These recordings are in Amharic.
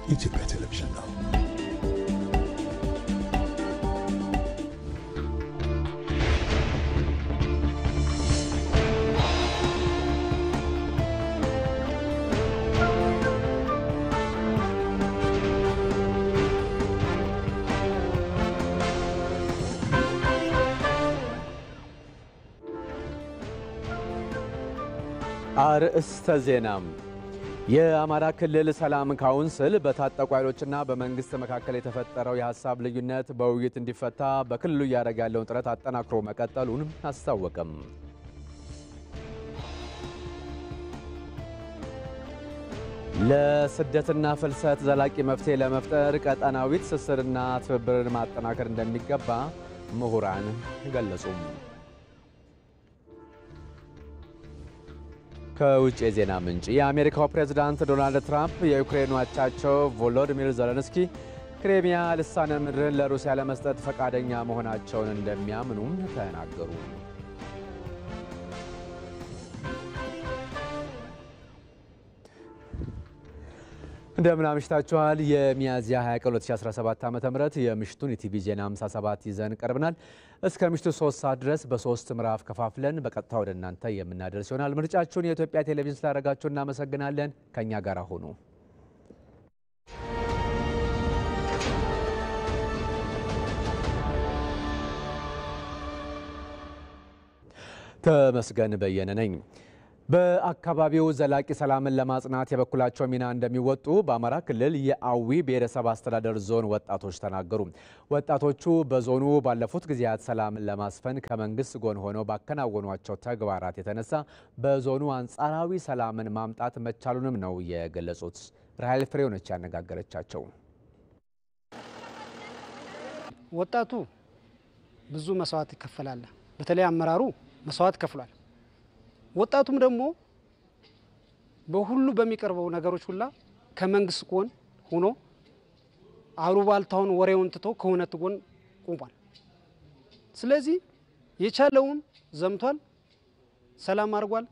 የኢትዮጵያ ቴሌቪዥን ነው። አርእስተ ዜና የአማራ ክልል ሰላም ካውንስል በታጠቁ ኃይሎችና በመንግስት መካከል የተፈጠረው የሐሳብ ልዩነት በውይይት እንዲፈታ በክልሉ እያደረገ ያለውን ጥረት አጠናክሮ መቀጠሉን አስታወቀም። ለስደትና ፍልሰት ዘላቂ መፍትሄ ለመፍጠር ቀጠናዊ ትስስርና ትብብርን ማጠናከር እንደሚገባ ምሁራን ገለጹ። ከውጭ የዜና ምንጭ የአሜሪካው ፕሬዝዳንት ዶናልድ ትራምፕ የዩክሬኑ አቻቸው ቮሎዲሚር ዘለንስኪ ክሬሚያ ልሳነ ምድርን ለሩሲያ ለመስጠት ፈቃደኛ መሆናቸውን እንደሚያምኑ ተናገሩ። እንደምን አምሽታችኋል። የሚያዝያ 20 ቀን 2017 ዓ.ም የምሽቱን የቲቪ ዜና 57 ይዘን ቀርበናል። እስከ ምሽቱ 3 ሰዓት ድረስ በ3 ምዕራፍ ከፋፍለን በቀጥታ ወደ እናንተ የምናደርስ ይሆናል። ምርጫችሁን የኢትዮጵያ ቴሌቪዥን ስላደረጋችሁ እናመሰግናለን። ከኛ ጋር ሆኑ። ተመስገን በየነ ነኝ። በአካባቢው ዘላቂ ሰላምን ለማጽናት የበኩላቸው ሚና እንደሚወጡ በአማራ ክልል የአዊ ብሔረሰብ አስተዳደር ዞን ወጣቶች ተናገሩ። ወጣቶቹ በዞኑ ባለፉት ጊዜያት ሰላምን ለማስፈን ከመንግስት ጎን ሆነው ባከናወኗቸው ተግባራት የተነሳ በዞኑ አንጻራዊ ሰላምን ማምጣት መቻሉንም ነው የገለጹት። ራሔል ፍሬው ነች ያነጋገረቻቸው። ወጣቱ ብዙ መስዋዕት ይከፈላል። በተለይ አመራሩ መስዋዕት ከፍሏል። ወጣቱም ደግሞ በሁሉ በሚቀርበው ነገሮች ሁላ ከመንግስት ጎን ሆኖ አሉባልታውን ወሬውን ትቶ ከእውነት ጎን ቆሟል። ስለዚህ የቻለውን ዘምቷል፣ ሰላም አድርጓል።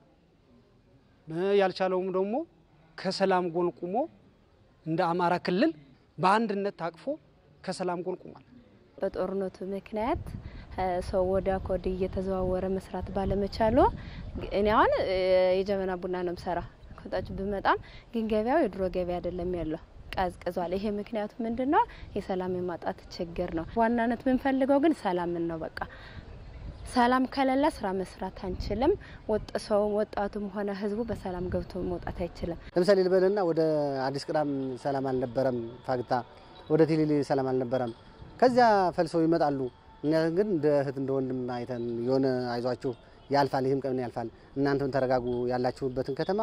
ያልቻለውም ደግሞ ከሰላም ጎን ቆሞ እንደ አማራ ክልል በአንድነት ታቅፎ ከሰላም ጎን ቆሟል። በጦርነቱ ምክንያት ሰው ወደ ኮዲ እየተዘዋወረ መስራት ባለመቻሉ እኔ አሁን የጀበና ቡና ነው ምሰራ ከታች በመጣም ግን ገበያው የድሮ ገበያ አይደለም ያለው ቀዝቅዟል። ይሄ ምክንያቱ ምንድነው? የሰላም የማጣት ችግር ነው። ዋናነት ምን ፈልገው ግን ሰላም ነው። በቃ ሰላም ከሌለ ስራ መስራት አንችልም። ወጣቱም ሆነ ህዝቡ በሰላም ገብቶ መውጣት አይችልም። ለምሳሌ ልበልና ወደ አዲስ ቅዳም ሰላም አልነበረም፣ ፋግታ ወደ ቲሊሊ ሰላም አልነበረም። ከዚያ ፈልሰው ይመጣሉ። እኛ ግን እንደ እህት እንደ ወንድም አይተን የሆነ አይዟችሁ ያልፋል፣ ይሄም ቀን ያልፋል፣ እናንተም ተረጋጉ፣ ያላችሁበትን ከተማ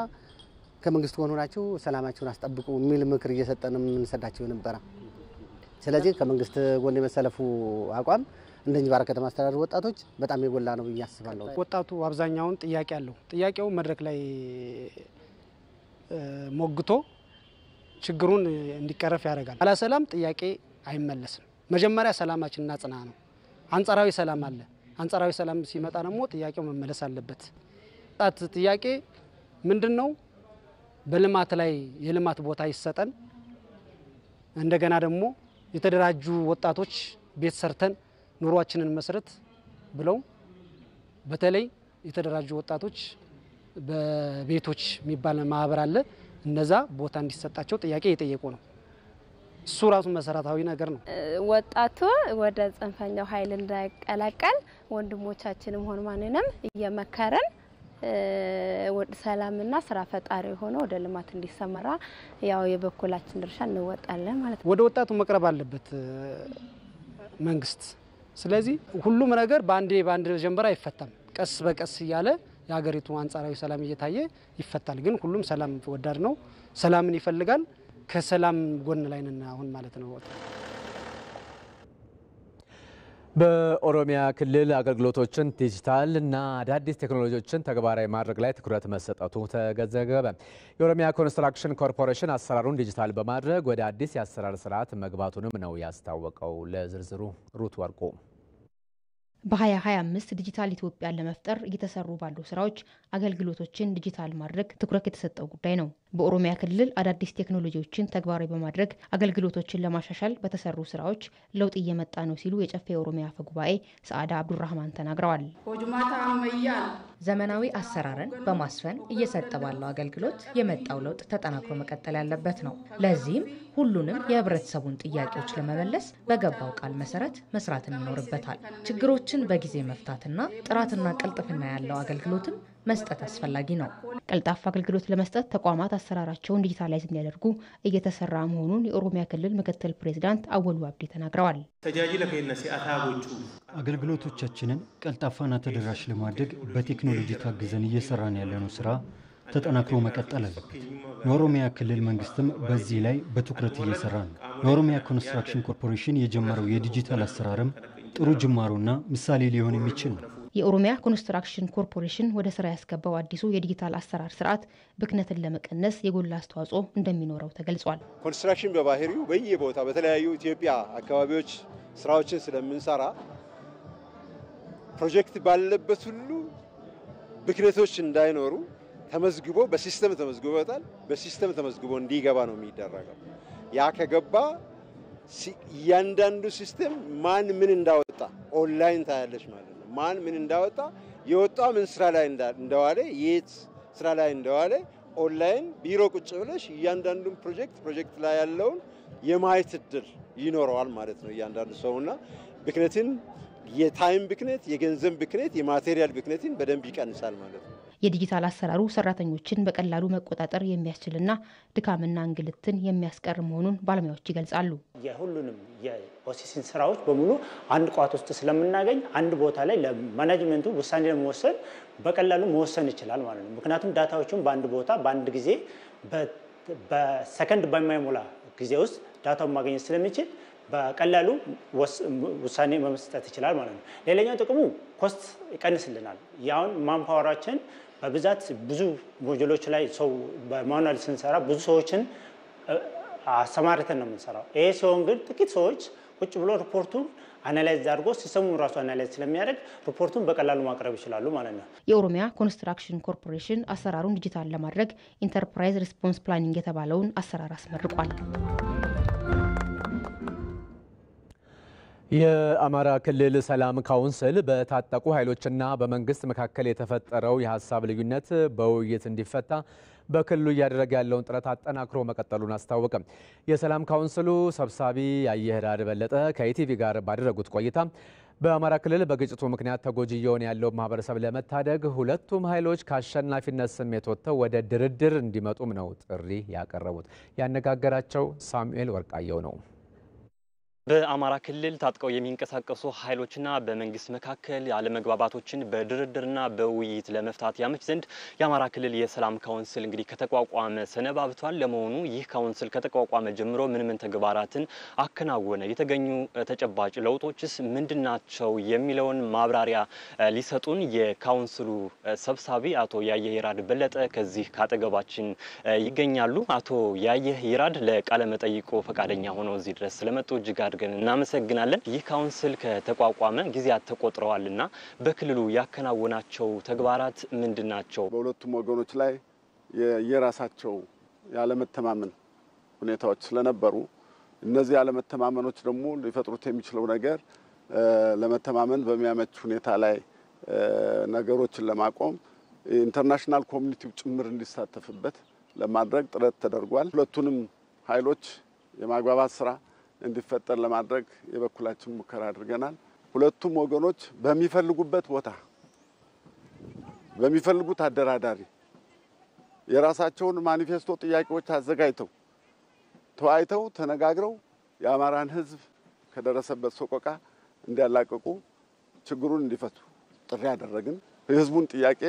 ከመንግስት ጎን ሆናችሁ ሰላማችሁን አስጠብቁ የሚል ምክር እየሰጠን እንሰዳቸው ነበር። ስለዚህ ከመንግስት ጎን የመሰለፉ አቋም እንደኛ ባራ ከተማ አስተዳደር ወጣቶች በጣም የጎላ ነው ብዬ አስባለሁ። ወጣቱ አብዛኛውን ጥያቄ አለው። ጥያቄው መድረክ ላይ ሞግቶ ችግሩን እንዲቀረፍ ያደርጋል። አላ ሰላም ጥያቄ አይመለስም። መጀመሪያ ሰላማችን እናጽና ነው። አንጻራዊ ሰላም አለ። አንጻራዊ ሰላም ሲመጣ ደግሞ ጥያቄው መመለስ አለበት። ጣት ጥያቄ ምንድነው? በልማት ላይ የልማት ቦታ ይሰጠን፣ እንደገና ደግሞ የተደራጁ ወጣቶች ቤት ሰርተን ኑሯችንን መስረት ብለው በተለይ የተደራጁ ወጣቶች በቤቶች የሚባል ማህበር አለ። እነዛ ቦታ እንዲሰጣቸው ጥያቄ እየጠየቁ ነው። እሱ ራሱ መሰረታዊ ነገር ነው። ወጣቱ ወደ ጽንፈኛው ኃይል እንዳይቀላቀል ወንድሞቻችንም ሆነ ማንንም እየመከረን ሰላምና ስራ ፈጣሪ ሆኖ ወደ ልማት እንዲሰማራ ያው የበኩላችን ድርሻ እንወጣለን ማለት ነው። ወደ ወጣቱ መቅረብ አለበት መንግስት። ስለዚህ ሁሉም ነገር በአንድ ጀንበር አይፈታም። ቀስ በቀስ እያለ የሀገሪቱ አንጻራዊ ሰላም እየታየ ይፈታል። ግን ሁሉም ሰላም ወዳድ ነው፣ ሰላምን ይፈልጋል። ከሰላም ጎን ላይ ነን አሁን ማለት ነው። በኦሮሚያ ክልል አገልግሎቶችን ዲጂታል እና አዳዲስ ቴክኖሎጂዎችን ተግባራዊ ማድረግ ላይ ትኩረት መሰጠቱ ተዘገበ። የኦሮሚያ ኮንስትራክሽን ኮርፖሬሽን አሰራሩን ዲጂታል በማድረግ ወደ አዲስ የአሰራር ስርዓት መግባቱንም ነው ያስታወቀው። ለዝርዝሩ ሩት ወርቁ በ2025 ዲጂታል ኢትዮጵያን ለመፍጠር እየተሰሩ ባሉ ስራዎች አገልግሎቶችን ዲጂታል ማድረግ ትኩረት የተሰጠው ጉዳይ ነው። በኦሮሚያ ክልል አዳዲስ ቴክኖሎጂዎችን ተግባራዊ በማድረግ አገልግሎቶችን ለማሻሻል በተሰሩ ስራዎች ለውጥ እየመጣ ነው ሲሉ የጨፌ ኦሮሚያ አፈ ጉባኤ ሰዓዳ አብዱራህማን ተናግረዋል። ዘመናዊ አሰራርን በማስፈን እየሰጠ ባለው አገልግሎት የመጣው ለውጥ ተጠናክሮ መቀጠል ያለበት ነው። ለዚህም ሁሉንም የህብረተሰቡን ጥያቄዎች ለመመለስ በገባው ቃል መሰረት መስራትን ይኖርበታል። ችግሮችን በጊዜ መፍታትና ጥራትና ቅልጥፍና ያለው አገልግሎትም መስጠት አስፈላጊ ነው። ቀልጣፋ አገልግሎት ለመስጠት ተቋማት አሰራራቸውን ዲጂታላይዝ እንዲያደርጉ እየተሰራ መሆኑን የኦሮሚያ ክልል ምክትል ፕሬዝዳንት አወሉ አብዲ ተናግረዋል። አገልግሎቶቻችንን ቀልጣፋና ተደራሽ ለማድረግ በቴክኖሎጂ ታግዘን እየሰራን ያለነው ስራ ተጠናክሮ መቀጠል አለበት። የኦሮሚያ ክልል መንግስትም በዚህ ላይ በትኩረት እየሰራ ነው። የኦሮሚያ ኮንስትራክሽን ኮርፖሬሽን የጀመረው የዲጂታል አሰራርም ጥሩ ጅማሮና ምሳሌ ሊሆን የሚችል ነው። የኦሮሚያ ኮንስትራክሽን ኮርፖሬሽን ወደ ስራ ያስገባው አዲሱ የዲጂታል አሰራር ስርዓት ብክነትን ለመቀነስ የጎላ አስተዋጽኦ እንደሚኖረው ተገልጿል። ኮንስትራክሽን በባህሪው በየቦታው በተለያዩ ኢትዮጵያ አካባቢዎች ስራዎችን ስለምንሰራ ፕሮጀክት ባለበት ሁሉ ብክነቶች እንዳይኖሩ ተመዝግቦ በሲስተም ተመዝግቦታል። በሲስተም ተመዝግቦ እንዲገባ ነው የሚደረገው። ያ ከገባ እያንዳንዱ ሲስተም ማን ምን እንዳወጣ ኦንላይን ታያለች ማለት ነው። ማን ምን እንዳወጣ የወጣው ምን ስራ ላይ እንደዋለ የት ስራ ላይ እንደዋለ ኦንላይን ቢሮ ቁጭ ብለሽ እያንዳንዱ ፕሮጀክት ላይ ያለውን የማየት እድል ይኖረዋል ማለት ነው። እያንዳንዱ ሰውና ብክነትን የታይም ብክነት፣ የገንዘብ ብክነት፣ የማቴሪያል ብክነትን በደንብ ይቀንሳል ማለት ነው። የዲጂታል አሰራሩ ሰራተኞችን በቀላሉ መቆጣጠር የሚያስችልና ድካምና እንግልትን የሚያስቀር መሆኑን ባለሙያዎች ይገልጻሉ። የሁሉንም የኦሲሲን ስራዎች በሙሉ አንድ ቋት ውስጥ ስለምናገኝ አንድ ቦታ ላይ ለማኔጅመንቱ ውሳኔ ለመወሰን በቀላሉ መወሰን ይችላል ማለት ነው። ምክንያቱም ዳታዎቹን በአንድ ቦታ በአንድ ጊዜ በሰከንድ በማይሞላ ጊዜ ውስጥ ዳታውን ማግኘት ስለሚችል በቀላሉ ውሳኔ መስጠት ይችላል ማለት ነው። ሌላኛው ጥቅሙ ኮስት ይቀንስልናል። ያውን ማንፓወራችን በብዛት ብዙ ሞጁሎች ላይ ሰው በማኑዋል ስንሰራ ብዙ ሰዎችን አሰማርተን ነው የምንሰራው። ይሄ ሲሆን ግን ጥቂት ሰዎች ቁጭ ብሎ ሪፖርቱን አናላይዝ አድርጎ ሲስተሙን ራሱ አናላይዝ ስለሚያደርግ ሪፖርቱን በቀላሉ ማቅረብ ይችላሉ ማለት ነው። የኦሮሚያ ኮንስትራክሽን ኮርፖሬሽን አሰራሩን ዲጂታል ለማድረግ ኢንተርፕራይዝ ሪስፖንስ ፕላኒንግ የተባለውን አሰራር አስመርቋል። የአማራ ክልል ሰላም ካውንስል በታጠቁ ኃይሎችና በመንግስት መካከል የተፈጠረው የሀሳብ ልዩነት በውይይት እንዲፈታ በክልሉ እያደረገ ያለውን ጥረት አጠናክሮ መቀጠሉን አስታወቀ። የሰላም ካውንስሉ ሰብሳቢ ያየህዳድ በለጠ ከኢቲቪ ጋር ባደረጉት ቆይታ በአማራ ክልል በግጭቱ ምክንያት ተጎጂ የሆነ ያለው ማህበረሰብ ለመታደግ ሁለቱም ኃይሎች ከአሸናፊነት ስሜት ወጥተው ወደ ድርድር እንዲመጡም ነው ጥሪ ያቀረቡት። ያነጋገራቸው ሳሙኤል ወርቃየው ነው። በአማራ ክልል ታጥቀው የሚንቀሳቀሱ ኃይሎችና በመንግስት መካከል አለመግባባቶችን በድርድርና በውይይት ለመፍታት ያመች ዘንድ የአማራ ክልል የሰላም ካውንስል እንግዲህ ከተቋቋመ ሰነባብቷል። ለመሆኑ ይህ ካውንስል ከተቋቋመ ጀምሮ ምን ተግባራትን አከናወነ፣ የተገኙ ተጨባጭ ለውጦችስ ምንድናቸው የሚለውን ማብራሪያ ሊሰጡን የካውንስሉ ሰብሳቢ አቶ ያየህ ይራድ በለጠ ከዚህ ካጠገባችን ይገኛሉ። አቶ ያየህ ይራድ ለቃለ መጠይቆ ፈቃደኛ ሆነው እዚህ ድረስ ስለመጡ እጅግ አድርገን እናመሰግናለን። ይህ ካውንስል ከተቋቋመ ጊዜያት ተቆጥረዋልና በክልሉ ያከናወናቸው ተግባራት ምንድናቸው? በሁለቱም ወገኖች ላይ የራሳቸው ያለመተማመን ሁኔታዎች ስለነበሩ እነዚህ ያለመተማመኖች ደግሞ ሊፈጥሩት የሚችለው ነገር ለመተማመን በሚያመች ሁኔታ ላይ ነገሮችን ለማቆም ኢንተርናሽናል ኮሚኒቲው ጭምር እንዲሳተፍበት ለማድረግ ጥረት ተደርጓል። ሁለቱንም ኃይሎች የማግባባት ስራ እንዲፈጠር ለማድረግ የበኩላችን ሙከራ አድርገናል። ሁለቱም ወገኖች በሚፈልጉበት ቦታ በሚፈልጉት አደራዳሪ የራሳቸውን ማኒፌስቶ ጥያቄዎች አዘጋጅተው ተወያይተው ተነጋግረው የአማራን ሕዝብ ከደረሰበት ሰቆቃ እንዲያላቀቁ ችግሩን እንዲፈቱ ጥሪ ያደረግን። የሕዝቡን ጥያቄ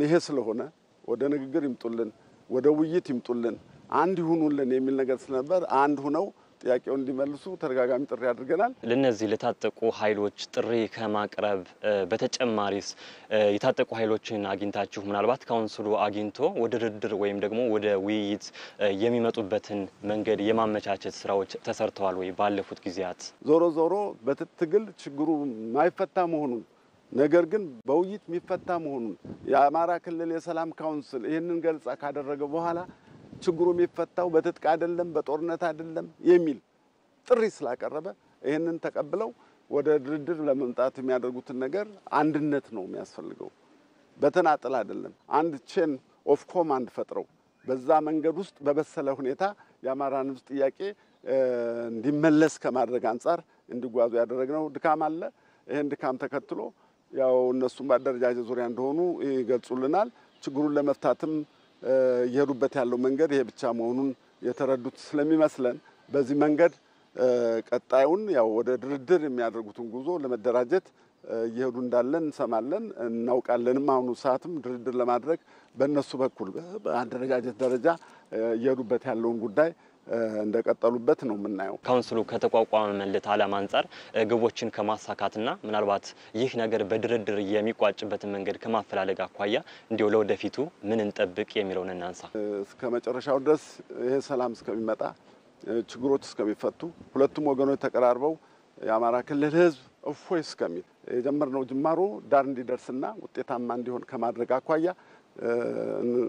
ይሄ ስለሆነ ወደ ንግግር ይምጡልን፣ ወደ ውይይት ይምጡልን፣ አንድ ይሁኑልን የሚል ነገር ስለነበር አንድ ሆነው ጥያቄውን እንዲመልሱ ተደጋጋሚ ጥሪ አድርገናል። ለነዚህ ለታጠቁ ኃይሎች ጥሪ ከማቅረብ በተጨማሪስ የታጠቁ ኃይሎችን አግኝታችሁ ምናልባት ካውንስሉ አግኝቶ ወደ ድርድር ወይም ደግሞ ወደ ውይይት የሚመጡበትን መንገድ የማመቻቸት ስራዎች ተሰርተዋል ወይ ባለፉት ጊዜያት? ዞሮ በትግል ችግሩ ማይፈታ መሆኑን ነገር ግን በውይይት የሚፈታ መሆኑን የአማራ ክልል የሰላም ካውንስል ይህንን ገልጻ ካደረገ በኋላ ችግሩ የሚፈታው በትጥቅ አይደለም በጦርነት አይደለም የሚል ጥሪ ስላቀረበ ይህንን ተቀብለው ወደ ድርድር ለመምጣት የሚያደርጉትን ነገር አንድነት ነው የሚያስፈልገው። በተናጠል አይደለም። አንድ ቼን ኦፍ ኮማንድ ፈጥረው በዛ መንገድ ውስጥ በበሰለ ሁኔታ የአማራን ሕዝብ ጥያቄ እንዲመለስ ከማድረግ አንጻር እንዲጓዙ ያደረግነው ድካም አለ። ይሄን ድካም ተከትሎ ያው እነሱም በአደረጃጀት ዙሪያ እንደሆኑ ይገልጹልናል። ችግሩን ለመፍታትም እየሄዱበት ያለው መንገድ ይሄ ብቻ መሆኑን የተረዱት ስለሚመስለን በዚህ መንገድ ቀጣዩን ያው ወደ ድርድር የሚያደርጉትን ጉዞ ለመደራጀት እየሄዱ እንዳለን እንሰማለን እናውቃለንም። አሁኑ ሰዓትም ድርድር ለማድረግ በእነሱ በኩል በአደረጃጀት ደረጃ እየሄዱበት ያለውን ጉዳይ እንደቀጠሉበት ነው የምናየው። ካውንስሉ ከተቋቋመለት ዓላማ አንጻር ግቦችን ከማሳካትና ምናልባት ይህ ነገር በድርድር የሚቋጭበትን መንገድ ከማፈላለግ አኳያ እንዲው ለወደፊቱ ምን እንጠብቅ የሚለውን እናንሳ። እስከ መጨረሻው ድረስ ይሄ ሰላም እስከሚመጣ ችግሮች እስከሚፈቱ ሁለቱም ወገኖች ተቀራርበው የአማራ ክልል ሕዝብ እፎይ እስከሚል የጀመርነው ጅማሮ ዳር እንዲደርስና ውጤታማ እንዲሆን ከማድረግ አኳያ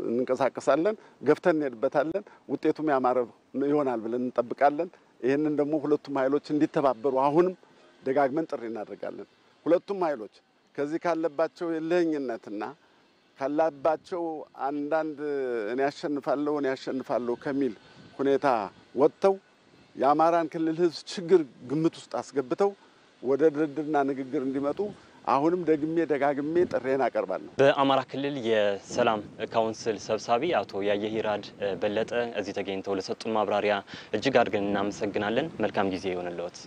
እንንቀሳቀሳለን፣ ገፍተን እንሄድበታለን። ውጤቱም ያማረ ይሆናል ብለን እንጠብቃለን። ይሄንን ደግሞ ሁለቱም ኃይሎች እንዲተባበሩ አሁንም ደጋግመን ጥሪ እናደርጋለን። ሁለቱም ኃይሎች ከዚህ ካለባቸው የለህኝነትና ካላባቸው አንዳንድ እኔ ያሸንፋለሁ ከሚል ሁኔታ ወጥተው የአማራን ክልል ሕዝብ ችግር ግምት ውስጥ አስገብተው ወደ ድርድርና ንግግር እንዲመጡ አሁንም ደጋግሜ ጥሬን አቀርባለሁ። በአማራ ክልል የሰላም ካውንስል ሰብሳቢ አቶ ያየሂራድ በለጠ እዚህ ተገኝተው ለሰጡን ማብራሪያ እጅግ አድርገን እናመሰግናለን። መልካም ጊዜ ይሁንልዎት።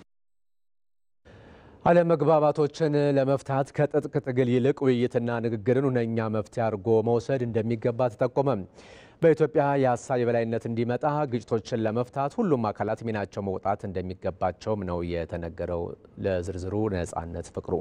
አለመግባባቶችን ለመፍታት ከትጥቅ ትግል ይልቅ ውይይትና ንግግርን ሁነኛ መፍትሄ አድርጎ መውሰድ እንደሚገባ ተጠቆመ። በኢትዮጵያ የሀሳብ የበላይነት እንዲመጣ ግጭቶችን ለመፍታት ሁሉም አካላት ሚናቸው መውጣት እንደሚገባቸውም ነው የተነገረው። ለዝርዝሩ ነጻነት ፍቅሩ።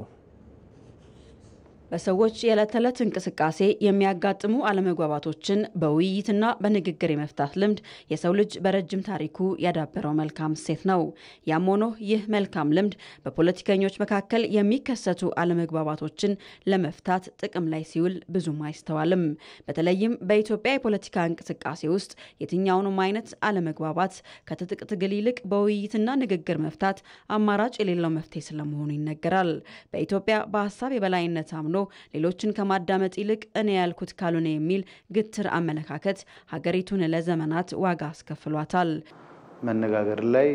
በሰዎች የዕለት ተዕለት እንቅስቃሴ የሚያጋጥሙ አለመግባባቶችን በውይይትና በንግግር የመፍታት ልምድ የሰው ልጅ በረጅም ታሪኩ ያዳበረው መልካም እሴት ነው። ያም ሆኖ ይህ መልካም ልምድ በፖለቲከኞች መካከል የሚከሰቱ አለመግባባቶችን ለመፍታት ጥቅም ላይ ሲውል ብዙም አይስተዋልም። በተለይም በኢትዮጵያ የፖለቲካ እንቅስቃሴ ውስጥ የትኛውንም አይነት አለመግባባት ከትጥቅ ትግል ይልቅ በውይይትና ንግግር መፍታት አማራጭ የሌለው መፍትሄ ስለመሆኑ ይነገራል። በኢትዮጵያ በሀሳብ የበላይነት አምኖ ሌሎችን ከማዳመጥ ይልቅ እኔ ያልኩት ካልሆነ የሚል ግትር አመለካከት ሀገሪቱን ለዘመናት ዋጋ አስከፍሏታል። መነጋገር ላይ፣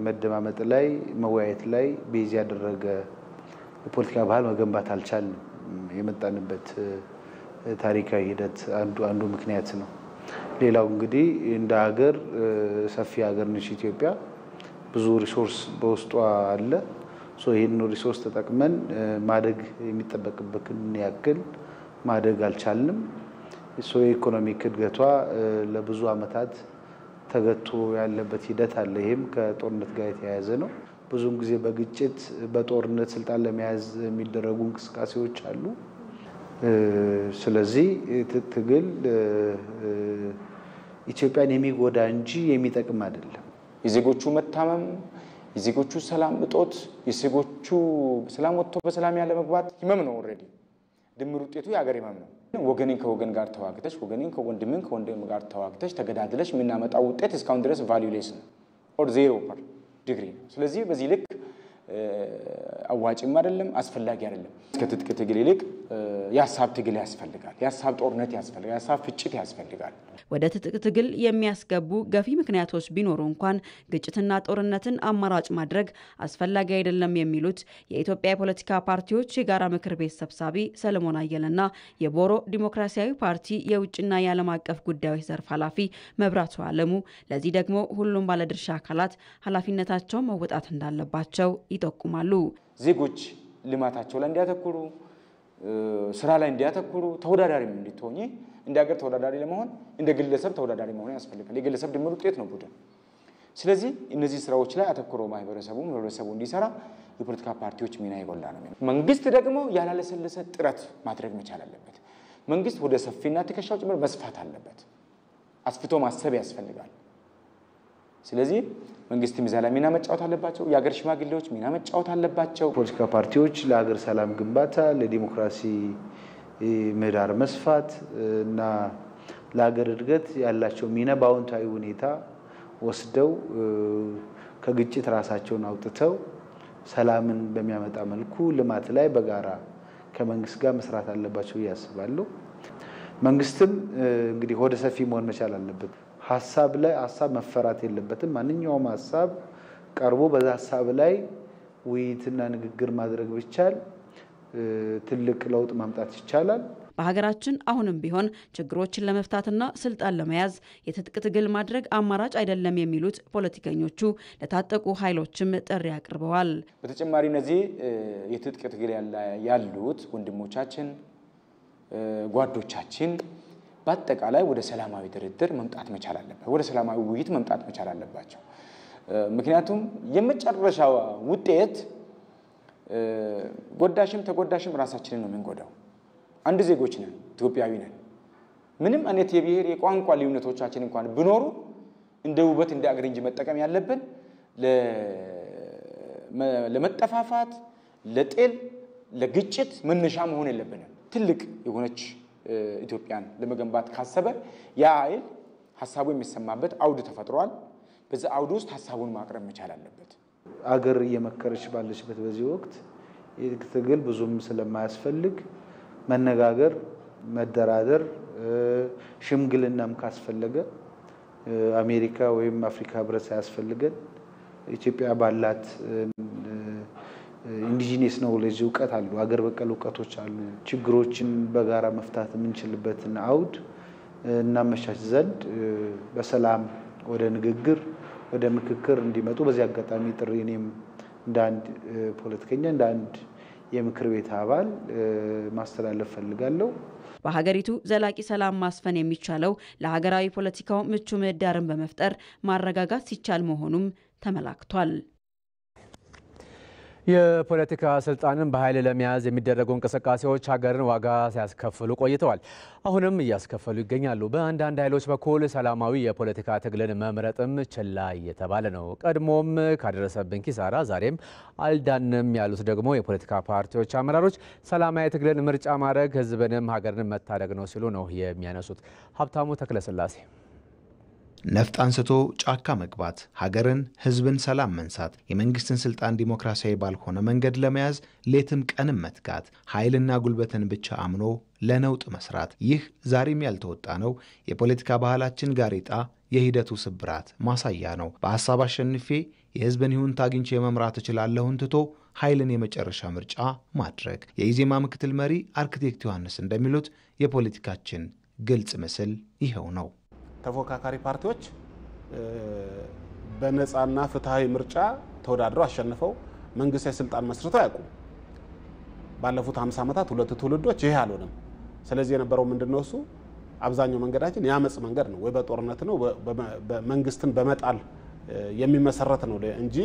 መደማመጥ ላይ፣ መወያየት ላይ ቤዝ ያደረገ የፖለቲካ ባህል መገንባት አልቻልንም። የመጣንበት ታሪካዊ ሂደት አንዱ ምክንያት ነው። ሌላው እንግዲህ እንደ ሀገር ሰፊ ሀገር ነች ኢትዮጵያ። ብዙ ሪሶርስ በውስጧ አለ። ይህን ሪሶርስ ተጠቅመን ማደግ የሚጠበቅበትን ያክል ማደግ አልቻልንም። የኢኮኖሚክ እድገቷ ለብዙ ዓመታት ተገቶ ያለበት ሂደት አለ። ይህም ከጦርነት ጋር የተያያዘ ነው። ብዙም ጊዜ በግጭት በጦርነት ስልጣን ለመያዝ የሚደረጉ እንቅስቃሴዎች አሉ። ስለዚህ ትግል ኢትዮጵያን የሚጎዳ እንጂ የሚጠቅም አይደለም። የዜጎቹ መታመም፣ የዜጎቹ ሰላም እጦት፣ የዜጎቹ ሰላም ወጥቶ በሰላም ያለ መግባት ህመም ነው። ኦልሬዲ ድምር ውጤቱ የሀገር ህመም ነው። ወገኔን ከወገን ጋር ተዋግተሽ፣ ወገኔን ከወንድም ጋር ተዋግተሽ ተገዳድለሽ የምናመጣው ውጤት እስካሁን ድረስ ቫልዩሌስ ነው ኦር 0 ዲግሪ ነው። ስለዚህ በዚህ ልክ አዋጭም አይደለም፣ አስፈላጊ አይደለም። ከትጥቅ ትግል ይልቅ የሀሳብ ትግል ያስፈልጋል። የሀሳብ ጦርነት ያስፈልጋል። የሀሳብ ፍጭት ያስፈልጋል። ወደ ትጥቅ ትግል የሚያስገቡ ገፊ ምክንያቶች ቢኖሩ እንኳን ግጭትና ጦርነትን አማራጭ ማድረግ አስፈላጊ አይደለም የሚሉት የኢትዮጵያ የፖለቲካ ፓርቲዎች የጋራ ምክር ቤት ሰብሳቢ ሰለሞን አየለና የቦሮ ዲሞክራሲያዊ ፓርቲ የውጭና የዓለም አቀፍ ጉዳዮች ዘርፍ ኃላፊ መብራቱ አለሙ ለዚህ ደግሞ ሁሉም ባለድርሻ አካላት ኃላፊነታቸውን መወጣት እንዳለባቸው ይጠቁማሉ። ዜጎች ልማታቸው ላይ እንዲያተኩሩ፣ ስራ ላይ እንዲያተኩሩ፣ ተወዳዳሪም እንዲትሆኚ እንደ ሀገር ተወዳዳሪ ለመሆን እንደ ግለሰብ ተወዳዳሪ መሆን ያስፈልጋል። የግለሰብ ድምር ውጤት ነው ቡድን። ስለዚህ እነዚህ ስራዎች ላይ አተኩሮ ማህበረሰቡ እንዲሰራ የፖለቲካ ፓርቲዎች ሚና ይጎላ ነው። መንግስት ደግሞ ያላለሰለሰ ጥረት ማድረግ መቻል አለበት። መንግስት ወደ ሰፊና ትከሻው ጭምር መስፋት አለበት። አስፍቶ ማሰብ ያስፈልጋል። ስለዚህ መንግስት ሚዛላ ሚና መጫወት አለባቸው። የሀገር ሽማግሌዎች ሚና መጫወት አለባቸው። ፖለቲካ ፓርቲዎች ለሀገር ሰላም ግንባታ፣ ለዲሞክራሲ ምህዳር መስፋት እና ለሀገር እድገት ያላቸው ሚና በአዎንታዊ ሁኔታ ወስደው ከግጭት ራሳቸውን አውጥተው ሰላምን በሚያመጣ መልኩ ልማት ላይ በጋራ ከመንግስት ጋር መስራት አለባቸው ያስባሉ። መንግስትም እንግዲህ ወደ ሰፊ መሆን መቻል አለበት። ሐሳብ ላይ ሐሳብ መፈራት የለበትም። ማንኛውም ሐሳብ ቀርቦ በዛ ሐሳብ ላይ ውይይትና ንግግር ማድረግ ብቻል ትልቅ ለውጥ ማምጣት ይቻላል። በሀገራችን አሁንም ቢሆን ችግሮችን ለመፍታትና ስልጣን ለመያዝ የትጥቅ ትግል ማድረግ አማራጭ አይደለም የሚሉት ፖለቲከኞቹ ለታጠቁ ኃይሎችም ጥሪ አቅርበዋል። በተጨማሪ እነዚህ የትጥቅ ትግል ያሉት ወንድሞቻችን ጓዶቻችን በአጠቃላይ ወደ ሰላማዊ ድርድር መምጣት መቻል አለበት። ወደ ሰላማዊ ውይይት መምጣት መቻል አለባቸው። ምክንያቱም የመጨረሻው ውጤት ጎዳሽም ተጎዳሽም ራሳችንን ነው የምንጎዳው። አንድ ዜጎች ነን፣ ኢትዮጵያዊ ነን። ምንም አይነት የብሔር የቋንቋ ልዩነቶቻችን እንኳን ቢኖሩ እንደ ውበት እንደ አገር እንጂ መጠቀም ያለብን ለመጠፋፋት፣ ለጥል፣ ለግጭት መነሻ መሆን የለብንም። ትልቅ የሆነች ኢትዮጵያን ለመገንባት ካሰበ ያ ኃይል ሐሳቡ የሚሰማበት አውድ ተፈጥሯል። በዛ አውድ ውስጥ ሐሳቡን ማቅረብ መቻል አለበት። አገር እየመከረች ባለችበት በዚህ ወቅት ትግል ብዙም ስለማያስፈልግ መነጋገር፣ መደራደር፣ ሽምግልናም ካስፈለገ አሜሪካ ወይም አፍሪካ ህብረት ሳያስፈልገን ኢትዮጵያ ባላት ኢንዲጂነስ ኖሌጅ እውቀት አሉ፣ አገር በቀል እውቀቶች አሉ። ችግሮችን በጋራ መፍታት የምንችልበትን አውድ እናመቻች ዘንድ በሰላም ወደ ንግግር ወደ ምክክር እንዲመጡ በዚህ አጋጣሚ ጥሪ እኔም እንደ አንድ ፖለቲከኛ እንደ አንድ የምክር ቤት አባል ማስተላለፍ ፈልጋለሁ። በሀገሪቱ ዘላቂ ሰላም ማስፈን የሚቻለው ለሀገራዊ ፖለቲካው ምቹ ምህዳርን በመፍጠር ማረጋጋት ሲቻል መሆኑም ተመላክቷል። የፖለቲካ ስልጣንን በኃይል ለመያዝ የሚደረጉ እንቅስቃሴዎች ሀገርን ዋጋ ሲያስከፍሉ ቆይተዋል። አሁንም እያስከፈሉ ይገኛሉ። በአንዳንድ ኃይሎች በኩል ሰላማዊ የፖለቲካ ትግልን መምረጥም ችላ እየተባለ ነው። ቀድሞም ካደረሰብን ኪሳራ ዛሬም አልዳንም ያሉት ደግሞ የፖለቲካ ፓርቲዎች አመራሮች ሰላማዊ ትግልን ምርጫ ማድረግ ህዝብንም ሀገርን መታደግ ነው ሲሉ ነው የሚያነሱት። ሀብታሙ ተክለስላሴ ነፍጥ አንስቶ ጫካ መግባት፣ ሀገርን ህዝብን ሰላም መንሳት፣ የመንግስትን ስልጣን ዲሞክራሲያዊ ባልሆነ መንገድ ለመያዝ ሌትም ቀንም መትጋት፣ ኃይልና ጉልበትን ብቻ አምኖ ለነውጥ መስራት፣ ይህ ዛሬም ያልተወጣ ነው የፖለቲካ ባህላችን ጋሬጣ የሂደቱ ስብራት ማሳያ ነው። በሐሳብ አሸንፌ የህዝብን ይሁንታ አግኝቼ መምራት እችላለሁን ትቶ ኃይልን የመጨረሻ ምርጫ ማድረግ። የኢዜማ ምክትል መሪ አርክቴክት ዮሐንስ እንደሚሉት የፖለቲካችን ግልጽ ምስል ይኸው ነው። ተፎካካሪ ፓርቲዎች በነፃና ፍትሃዊ ምርጫ ተወዳድረው አሸንፈው መንግስታዊ ስልጣን መስርተው አያውቁም። ባለፉት 50 ዓመታት ሁለት ትውልዶች ይሄ አልሆነም። ስለዚህ የነበረው ምንድነው? እሱ አብዛኛው መንገዳችን ያመጽ መንገድ ነው፣ ወይ በጦርነት ነው፣ በመንግስትን በመጣል የሚመሰረት ነው እንጂ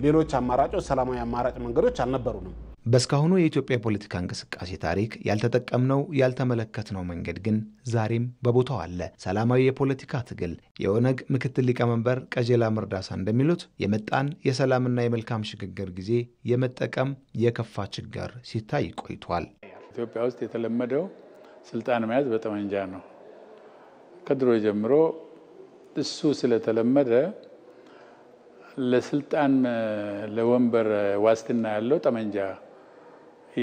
ሌሎች አማራጮች ሰላማዊ አማራጭ መንገዶች አልነበሩንም። በስካሁኑ የኢትዮጵያ ፖለቲካ እንቅስቃሴ ታሪክ ያልተጠቀምነው ያልተመለከትነው መንገድ ግን ዛሬም በቦታው አለ። ሰላማዊ የፖለቲካ ትግል። የኦነግ ምክትል ሊቀመንበር ቀጀላ መርዳሳ እንደሚሉት የመጣን የሰላምና የመልካም ሽግግር ጊዜ የመጠቀም የከፋ ችግር ሲታይ ቆይቷል። ኢትዮጵያ ውስጥ የተለመደው ስልጣን መያዝ በጠመንጃ ነው። ከድሮ ጀምሮ እሱ ስለተለመደ ለስልጣን ለወንበር ዋስትና ያለው ጠመንጃ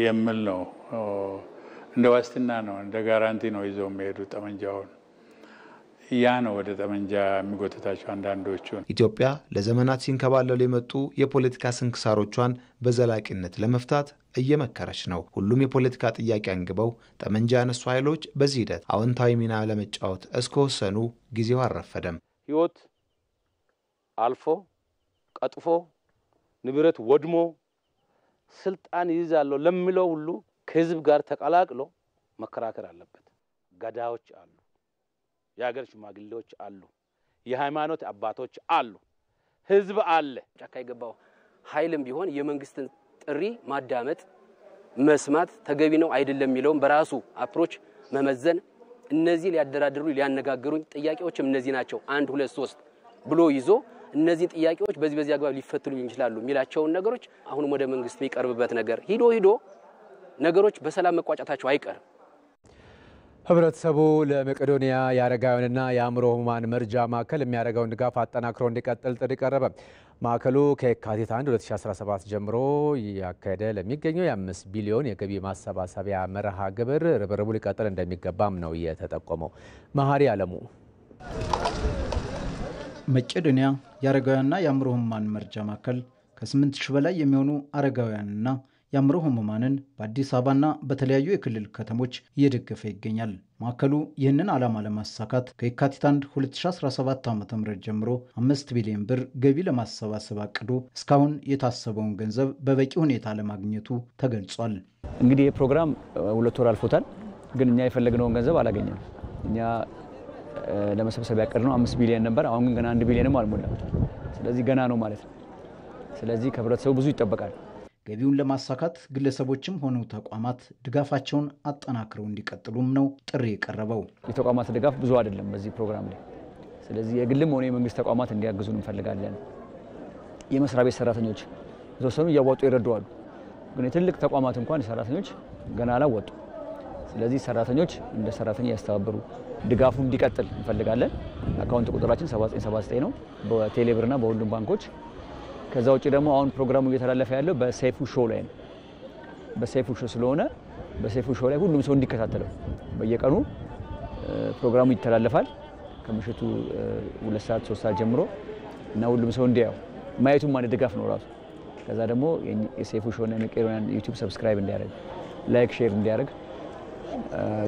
የሚል ነው። እንደ ዋስትና ነው፣ እንደ ጋራንቲ ነው ይዘው የሚሄዱ ጠመንጃውን። ያ ነው ወደ ጠመንጃ የሚጎትታቸው አንዳንዶቹ። ኢትዮጵያ ለዘመናት ሲንከባለሉ የመጡ የፖለቲካ ስንክሳሮቿን በዘላቂነት ለመፍታት እየመከረች ነው። ሁሉም የፖለቲካ ጥያቄ አንግበው ጠመንጃ ያነሱ ኃይሎች በዚህ ሂደት አዎንታዊ ሚና ለመጫወት እስከወሰኑ ጊዜው አልረፈደም። ህይወት አልፎ ቀጥፎ ንብረት ወድሞ ስልጣን ይዛለው ለሚለው ሁሉ ከህዝብ ጋር ተቀላቅሎ መከራከር አለበት። ገዳዮች አሉ፣ የሀገር ሽማግሌዎች አሉ፣ የሃይማኖት አባቶች አሉ፣ ህዝብ አለ። ጫካ የገባው ኃይልም ቢሆን የመንግስትን ጥሪ ማዳመጥ መስማት ተገቢ ነው አይደለም የሚለውን በራሱ አፕሮች መመዘን እነዚህ ሊያደራድሩ ሊያነጋግሩኝ ጥያቄዎችም እነዚህ ናቸው 1 2 3 ብሎ ይዞ እነዚህ ጥያቄዎች በዚህ አግባብ ሊፈቱልኝ ይችላሉ ሚላቸውን ነገሮች አሁንም ወደ መንግስት ቢቀርብበት ነገር ሂዶ ነገሮች በሰላም መቋጫታቸው አይቀርም። ህብረተሰቡ ለመቄዶንያ የአረጋውያንና የአእምሮ ህሙማን መርጃ ማዕከል የሚያደርገውን ድጋፍ አጠናክሮ እንዲቀጥል ጥሪ ቀረበ። ማዕከሉ ከየካቲት 1 2017 ጀምሮ ያካሄደ ለሚገኘው የ5 ቢሊዮን የገቢ ማሰባሰቢያ መርሃ ግብር ርብርቡ ሊቀጥል እንደሚገባም ነው የተጠቆመው። መሐሪ አለሙ መቄዶንያ የአረጋውያንና የአእምሮ ህሙማን መርጃ ማዕከል ከ8000 በላይ የሚሆኑ አረጋውያንና የአእምሮ ህሙማንን በአዲስ አበባና በተለያዩ የክልል ከተሞች እየደገፈ ይገኛል። ማዕከሉ ይህንን ዓላማ ለማሳካት ከየካቲት 1 2017 ዓ.ም ጀምሮ 5 ቢሊዮን ብር ገቢ ለማሰባሰብ አቅዶ እስካሁን የታሰበውን ገንዘብ በበቂ ሁኔታ ለማግኘቱ ተገልጿል። እንግዲህ ይህ ፕሮግራም 2 ወር አልፎታል፣ ግን እኛ የፈለግነውን ገንዘብ አላገኘንም። እኛ ለመሰብሰብ ያቀድነው 5 ቢሊዮን ነበር። አሁን ግን ገና 1 ቢሊዮንም አልሞላም። ስለዚህ ገና ነው ማለት ነው። ስለዚህ ከህብረተሰቡ ብዙ ይጠበቃል። ገቢውን ለማሳካት ግለሰቦችም ሆኑ ተቋማት ድጋፋቸውን አጠናክረው እንዲቀጥሉም ነው ጥሪ የቀረበው። የተቋማት ድጋፍ ብዙ አይደለም በዚህ ፕሮግራም ላይ። ስለዚህ የግልም ሆነ የመንግስት ተቋማት እንዲያግዙን እንፈልጋለን። የመስሪያ ቤት ሰራተኞች የተወሰኑ እያዋጡ ይረዳዋሉ፣ ግን የትልቅ ተቋማት እንኳን ሰራተኞች ገና አላወጡ። ስለዚህ ሰራተኞች እንደ ሰራተኛ ያስተባበሩ ድጋፉ እንዲቀጥል እንፈልጋለን። አካውንት ቁጥራችን 7979 ነው በቴሌብርና በሁሉም ባንኮች። ከዛ ውጪ ደግሞ አሁን ፕሮግራሙ እየተላለፈ ያለው በሰይፉ ሾው ላይ ነው። በሰይፉ ሾው ስለሆነ በሰይፉ ሾው ላይ ሁሉም ሰው እንዲከታተለው በየቀኑ ፕሮግራሙ ይተላለፋል ከምሽቱ 2 ሰዓት 3 ሰዓት ጀምሮ እና ሁሉም ሰው እንዲያው ማየቱም ማለት ድጋፍ ነው ራሱ። ከዛ ደግሞ የሰይፉ ሾው እና የመቄዶንያን ዩቲዩብ ሰብስክራይብ እንዲያደርግ ላይክ ሼር እንዲያደርግ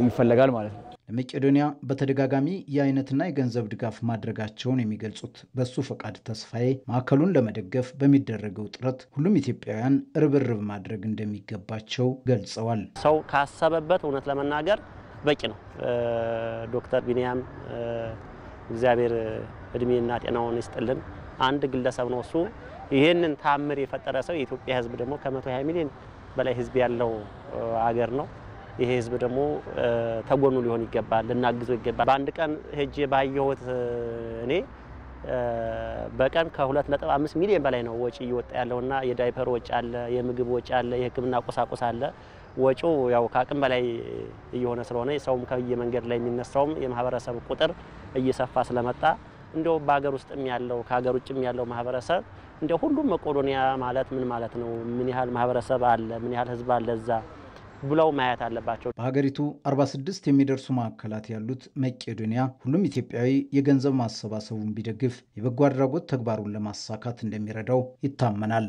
ይፈልጋል ማለት ነው። ለመቄዶንያ በተደጋጋሚ የአይነትና የገንዘብ ድጋፍ ማድረጋቸውን የሚገልጹት በሱ ፈቃድ ተስፋዬ ማዕከሉን ለመደገፍ በሚደረገው ጥረት ሁሉም ኢትዮጵያውያን ርብርብ ማድረግ እንደሚገባቸው ገልጸዋል። ሰው ካሰበበት እውነት ለመናገር በቂ ነው። ዶክተር ቢኒያም እግዚአብሔር እድሜና ጤናውን ይስጥልን አንድ ግለሰብ ነው እሱ። ይሄንን ታምር የፈጠረ ሰው የኢትዮጵያ ህዝብ ደግሞ ከ120 ሚሊዮን በላይ ህዝብ ያለው አገር ነው። ይሄ ህዝብ ደግሞ ተጎኑ ሊሆን ይገባል፣ ልናግዘው ይገባል። በአንድ ቀን ሄጄ ባየሁት እኔ በቀን ከ2.5 ሚሊዮን በላይ ነው ወጪ እየወጣ ያለውና የዳይፐር ወጪ አለ፣ የምግብ ወጪ አለ፣ የህክምና ቁሳቁስ አለ። ወጪው ያው ከአቅም በላይ እየሆነ ስለሆነ ሰውም ከየመንገድ ላይ የሚነሳውም የማህበረሰብ ቁጥር እየሰፋ ስለመጣ እንደው በአገር ውስጥም ያለው ከሀገር ውጭም ያለው ማህበረሰብ እንደው ሁሉም መቄዶንያ ማለት ምን ማለት ነው፣ ምን ያህል ማህበረሰብ አለ፣ ምን ያህል ህዝብ አለ እዛ ብለው ማየት አለባቸው። በሀገሪቱ 46 የሚደርሱ ማዕከላት ያሉት መቄዶንያ ሁሉም ኢትዮጵያዊ የገንዘብ ማሰባሰቡን ቢደግፍ የበጎ አድራጎት ተግባሩን ለማሳካት እንደሚረዳው ይታመናል።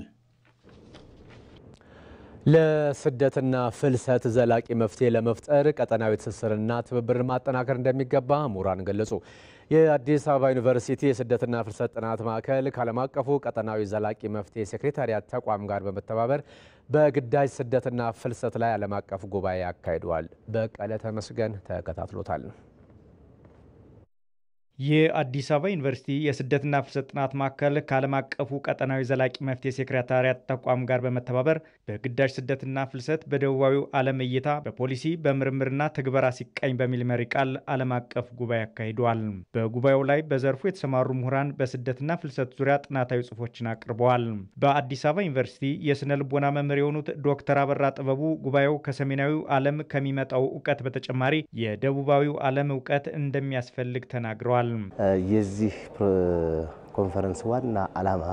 ለስደትና ፍልሰት ዘላቂ መፍትሄ ለመፍጠር ቀጠናዊ ትስስርና ትብብር ማጠናከር እንደሚገባ ምሁራን ገለጹ። የአዲስ አበባ ዩኒቨርሲቲ የስደትና ፍልሰት ጥናት ማዕከል ከዓለም አቀፉ ቀጠናዊ ዘላቂ መፍትሄ ሴክሬታሪያት ተቋም ጋር በመተባበር በግዳጅ ስደትና ፍልሰት ላይ ዓለም አቀፍ ጉባኤ አካሂደዋል። በቀለ ተመስገን ተከታትሎታል። የአዲስ አበባ ዩኒቨርሲቲ የስደትና ፍልሰት ጥናት ማዕከል ከዓለም አቀፉ ቀጠናዊ ዘላቂ መፍትሄ ሴክሬታሪያት ተቋም ጋር በመተባበር በግዳጅ ስደትና ፍልሰት በደቡባዊው ዓለም እይታ በፖሊሲ በምርምርና ትግበራ ሲቃኝ በሚል መሪ ቃል ዓለም አቀፍ ጉባኤ አካሂደዋል። በጉባኤው ላይ በዘርፉ የተሰማሩ ምሁራን በስደትና ፍልሰት ዙሪያ ጥናታዊ ጽሑፎችን አቅርበዋል። በአዲስ አበባ ዩኒቨርሲቲ የስነ ልቦና መምህር የሆኑት ዶክተር አበራ ጥበቡ ጉባኤው ከሰሜናዊው ዓለም ከሚመጣው እውቀት በተጨማሪ የደቡባዊው ዓለም እውቀት እንደሚያስፈልግ ተናግረዋል። የዚህ ኮንፈረንስ ዋና ዓላማ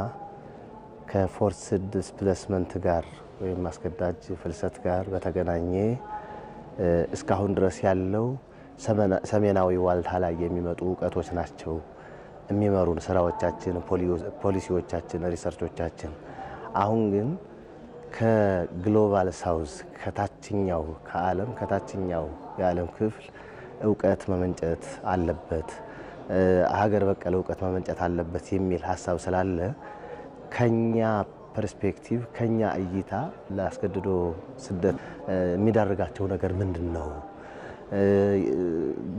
ከፎርስድ ዲስፕሌስመንት ጋር ወይም አስገዳጅ ፍልሰት ጋር በተገናኘ እስካሁን ድረስ ያለው ሰሜናዊ ዋልታ ላይ የሚመጡ እውቀቶች ናቸው የሚመሩን ስራዎቻችን፣ ፖሊሲዎቻችን፣ ሪሰርቾቻችን። አሁን ግን ከግሎባል ሳውዝ ከታችኛው ከዓለም ከታችኛው የዓለም ክፍል እውቀት መመንጨት አለበት፣ ሀገር በቀል እውቀት መመንጨት አለበት የሚል ሀሳብ ስላለ ከኛ ፐርስፔክቲቭ ከኛ እይታ ለአስገድዶ ስደት የሚዳርጋቸው ነገር ምንድነው?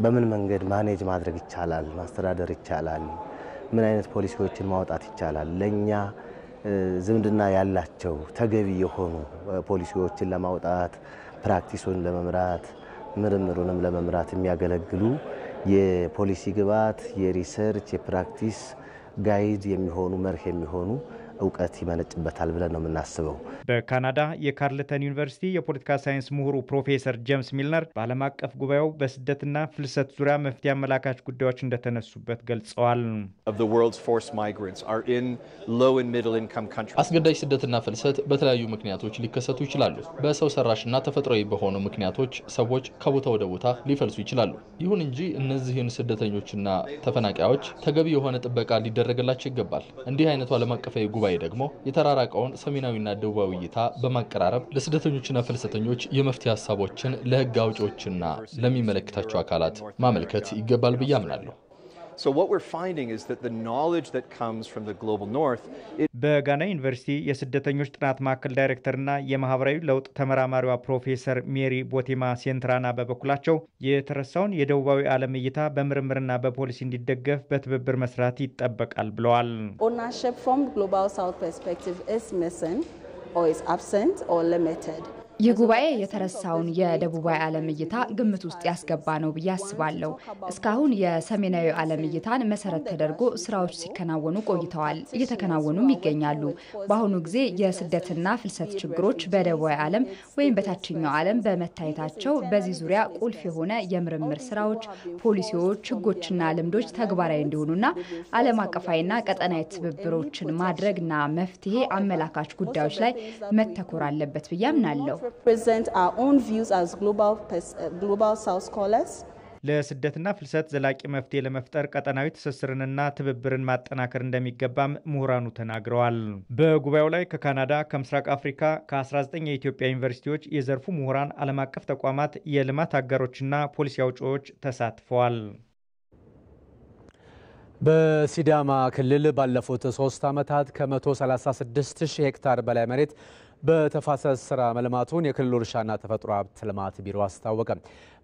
በምን መንገድ ማኔጅ ማድረግ ይቻላል? ማስተዳደር ይቻላል? ምን አይነት ፖሊሲዎችን ማውጣት ይቻላል? ለኛ ዝምድና ያላቸው ተገቢ የሆኑ ፖሊሲዎችን ለማውጣት ፕራክቲሱን ለመምራት ምርምሩንም ለመምራት የሚያገለግሉ የፖሊሲ ግብዓት፣ የሪሰርች፣ የፕራክቲስ ጋይድ የሚሆኑ መርህ የሚሆኑ እውቀት ይመነጭበታል ብለን ነው የምናስበው። በካናዳ የካርልተን ዩኒቨርሲቲ የፖለቲካ ሳይንስ ምሁሩ ፕሮፌሰር ጄምስ ሚልነር በዓለም አቀፍ ጉባኤው በስደትና ፍልሰት ዙሪያ መፍትሄ አመላካች ጉዳዮች እንደተነሱበት ገልጸዋል። አስገዳጅ ስደትና ፍልሰት በተለያዩ ምክንያቶች ሊከሰቱ ይችላሉ። በሰው ሰራሽና ተፈጥሯዊ በሆኑ ምክንያቶች ሰዎች ከቦታ ወደ ቦታ ሊፈልሱ ይችላሉ። ይሁን እንጂ እነዚህን ስደተኞችና ተፈናቃዮች ተገቢ የሆነ ጥበቃ ሊደረግላቸው ይገባል። እንዲህ አይነቱ ዓለም አቀፋዊ ጉባኤ ደግሞ የተራራቀውን ሰሜናዊና ደቡባዊ እይታ በማቀራረብ ለስደተኞችና ፍልሰተኞች የመፍትሄ ሀሳቦችን ለህግ አውጪዎችና ለሚመለከታቸው አካላት ማመልከት ይገባል ብዬ አምናለሁ። So what we're finding is that the knowledge that comes from the global north በጋና ዩኒቨርሲቲ የስደተኞች ጥናት ማዕከል ዳይሬክተርና የማህበራዊ ለውጥ ተመራማሪዋ ፕሮፌሰር ሜሪ ቦቴማ ሴንትራና በበኩላቸው የተረሳውን የደቡባዊ ዓለም እይታ በምርምርና በፖሊሲ እንዲደገፍ በትብብር መስራት ይጠበቃል ብለዋል። Ownership from global south perspective is missing or is absent or limited. ይህ ጉባኤ የተረሳውን የደቡባዊ ዓለም እይታ ግምት ውስጥ ያስገባ ነው ብዬ አስባለሁ። እስካሁን የሰሜናዊ ዓለም እይታን መሰረት ተደርጎ ስራዎች ሲከናወኑ ቆይተዋል፣ እየተከናወኑም ይገኛሉ። በአሁኑ ጊዜ የስደትና ፍልሰት ችግሮች በደቡባዊ ዓለም ወይም በታችኛው ዓለም በመታየታቸው በዚህ ዙሪያ ቁልፍ የሆነ የምርምር ስራዎች፣ ፖሊሲዎች፣ ህጎችና ልምዶች ተግባራዊ እንዲሆኑና ዓለም አቀፋዊና ቀጠናዊ ትብብሮችን ማድረግና መፍትሄ አመላካች ጉዳዮች ላይ መተኮር አለበት ብዬ አምናለሁ። Present our own views as global South scholars. ለስደትና ፍልሰት ዘላቂ መፍትሄ ለመፍጠር ቀጠናዊ ትስስርንና ትብብርን ማጠናከር እንደሚገባም ምሁራኑ ተናግረዋል። በጉባኤው ላይ ከካናዳ፣ ከምስራቅ አፍሪካ፣ ከ19 የኢትዮጵያ ዩኒቨርሲቲዎች የዘርፉ ምሁራን፣ ዓለም አቀፍ ተቋማት፣ የልማት አጋሮችና ፖሊሲ አውጪዎች ተሳትፈዋል። በሲዳማ ክልል ባለፉት 3 ዓመታት ከ136,000 ሄክታር በላይ መሬት በተፋሰስ ስራ መልማቱን የክልሉ እርሻና ተፈጥሮ ሀብት ልማት ቢሮ አስታወቀ።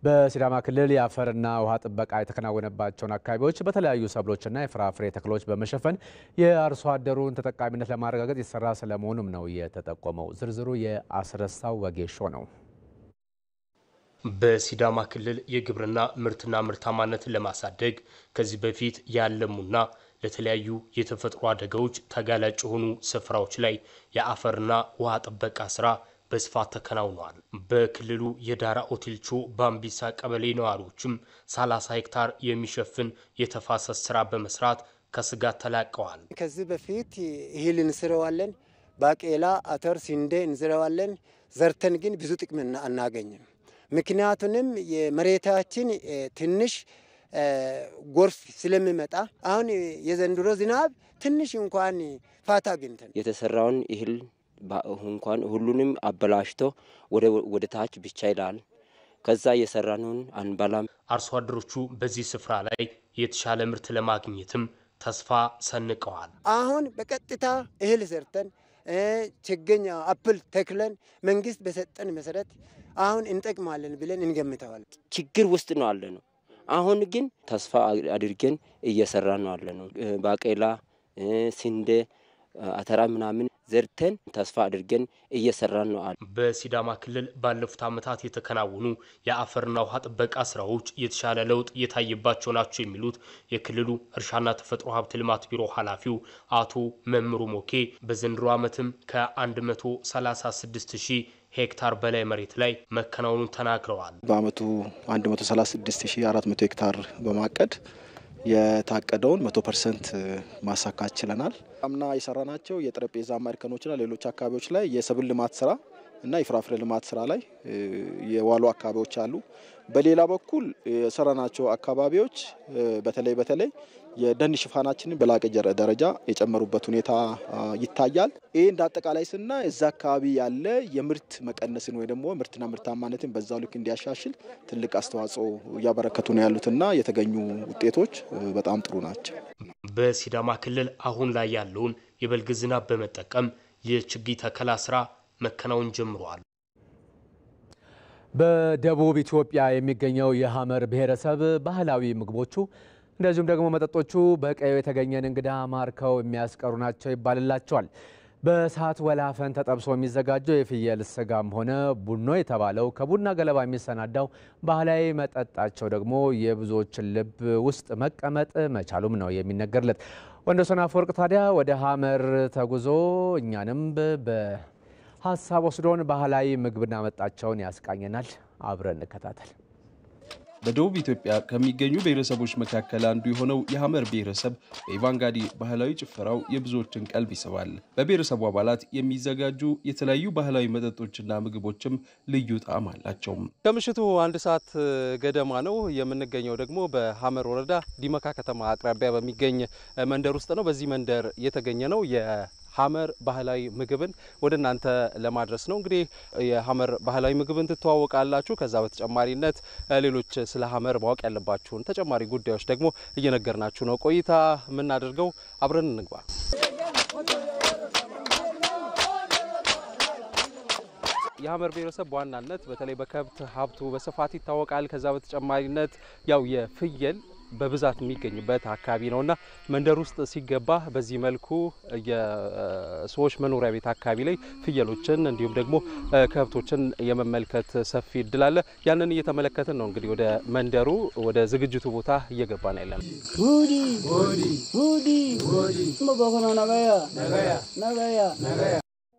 በሲዳማ ክልል የአፈርና ውሃ ጥበቃ የተከናወነባቸውን አካባቢዎች በተለያዩ ሰብሎችና የፍራፍሬ ተክሎች በመሸፈን የአርሶ አደሩን ተጠቃሚነት ለማረጋገጥ የተሰራ ስለመሆኑም ነው የተጠቆመው። ዝርዝሩ የአስረሳው ወጌሾ ነው። በሲዳማ ክልል የግብርና ምርትና ምርታማነትን ለማሳደግ ከዚህ በፊት ያለሙና ለተለያዩ የተፈጥሮ አደጋዎች ተጋላጭ የሆኑ ስፍራዎች ላይ የአፈርና ውሃ ጥበቃ ስራ በስፋት ተከናውኗል። በክልሉ የዳራ ኦቲልቾ ባምቢሳ ቀበሌ ነዋሪዎችም 30 ሄክታር የሚሸፍን የተፋሰስ ስራ በመስራት ከስጋት ተላቀዋል። ከዚህ በፊት እህል እንስረዋለን፣ ባቄላ፣ አተር፣ ስንዴ እንዝረዋለን። ዘርተን ግን ብዙ ጥቅም አናገኝም። ምክንያቱንም የመሬታችን ትንሽ ጎርፍ ስለሚመጣ አሁን የዘንድሮ ዝናብ ትንሽ እንኳን ፋታ አግኝተን የተሰራውን እህል እንኳን ሁሉንም አበላሽቶ ወደ ታች ብቻ ይላል። ከዛ የሰራነውን አንበላም። አርሶ አደሮቹ በዚህ ስፍራ ላይ የተሻለ ምርት ለማግኘትም ተስፋ ሰንቀዋል። አሁን በቀጥታ እህል ዘርተን ችግኝ አፕል ተክለን መንግስት በሰጠን መሰረት አሁን እንጠቅማለን ብለን እንገምተዋል። ችግር ውስጥ ነው አለ ነው። አሁን ግን ተስፋ አድርገን እየሰራን ነው አለ ነው። ባቄላ፣ ስንዴ፣ አተራ ምናምን ዘርተን ተስፋ አድርገን እየሰራን ነው አለ። በሲዳማ ክልል ባለፉት ዓመታት የተከናወኑ የአፈርና ውሃ ጥበቃ ስራዎች የተሻለ ለውጥ የታየባቸው ናቸው የሚሉት የክልሉ እርሻና ተፈጥሮ ሀብት ልማት ቢሮ ኃላፊው አቶ መምሩ ሞኬ በዘንድሮ ዓመትም ከ136,000 ሄክታር በላይ መሬት ላይ መከናወኑን ተናግረዋል። በአመቱ 136,400 ሄክታር በማቀድ የታቀደውን 100% ማሳካት ችለናል። አምና የሰራናቸው የጠረጴዛ ማርከኖችና ሌሎች አካባቢዎች ላይ የሰብል ልማት ስራ እና የፍራፍሬ ልማት ስራ ላይ የዋሉ አካባቢዎች አሉ። በሌላ በኩል የሰራናቸው አካባቢዎች በተለይ የደን ሽፋናችንን በላቀ ደረጃ የጨመሩበት ሁኔታ ይታያል። ይህ እንዳጠቃላይ ስና እዛ አካባቢ ያለ የምርት መቀነስን ወይ ደግሞ ምርትና ምርታማነትን በዛው ልክ እንዲያሻሽል ትልቅ አስተዋጽኦ እያበረከቱ ነው ያሉትና የተገኙ ውጤቶች በጣም ጥሩ ናቸው። በሲዳማ ክልል አሁን ላይ ያለውን የበልግ ዝናብ በመጠቀም የችግኝ ተከላ ስራ መከናወን ጀምሯል። በደቡብ ኢትዮጵያ የሚገኘው የሐመር ብሔረሰብ ባህላዊ ምግቦቹ እንደዚሁም ደግሞ መጠጦቹ በቀዩ የተገኘን እንግዳ ማርከው የሚያስቀሩ ናቸው ይባልላቸዋል። በእሳት ወላፈን ተጠብሶ የሚዘጋጀው የፍየል ስጋም ሆነ ቡኖ የተባለው ከቡና ገለባ የሚሰናዳው ባህላዊ መጠጣቸው ደግሞ የብዙዎችን ልብ ውስጥ መቀመጥ መቻሉም ነው የሚነገርለት። ወንደሰን አፈወርቅ ታዲያ ወደ ሐመር ተጉዞ እኛንም በሀሳብ ወስዶን ባህላዊ ምግብና መጠጣቸውን ያስቃኘናል። አብረን እንከታተል። በደቡብ ኢትዮጵያ ከሚገኙ ብሔረሰቦች መካከል አንዱ የሆነው የሐመር ብሔረሰብ በኢቫንጋዲ ባህላዊ ጭፈራው የብዙዎችን ቀልብ ይስባል። በብሔረሰቡ አባላት የሚዘጋጁ የተለያዩ ባህላዊ መጠጦችና ምግቦችም ልዩ ጣዕም አላቸው። ከምሽቱ 1 ሰዓት ገደማ ነው የምንገኘው ደግሞ በሐመር ወረዳ ዲመካ ከተማ አቅራቢያ በሚገኝ መንደር ውስጥ ነው። በዚህ መንደር የተገኘ ነው ሐመር ባህላዊ ምግብን ወደ እናንተ ለማድረስ ነው። እንግዲህ የሐመር ባህላዊ ምግብን ትተዋወቃላችሁ። ከዛ በተጨማሪነት ሌሎች ስለ ሐመር ማወቅ ያለባችሁን ተጨማሪ ጉዳዮች ደግሞ እየነገርናችሁ ነው ቆይታ የምናደርገው። አብረን እንግባ። የሐመር ብሔረሰብ በዋናነት በተለይ በከብት ሀብቱ በስፋት ይታወቃል። ከዛ በተጨማሪነት ያው የፍየል በብዛት የሚገኝበት አካባቢ ነውና መንደር ውስጥ ሲገባ በዚህ መልኩ የሰዎች መኖሪያ ቤት አካባቢ ላይ ፍየሎችን እንዲሁም ደግሞ ከብቶችን የመመልከት ሰፊ እድል አለ። ያንን እየተመለከትን ነው እንግዲህ ወደ መንደሩ ወደ ዝግጅቱ ቦታ እየገባን ያለነው።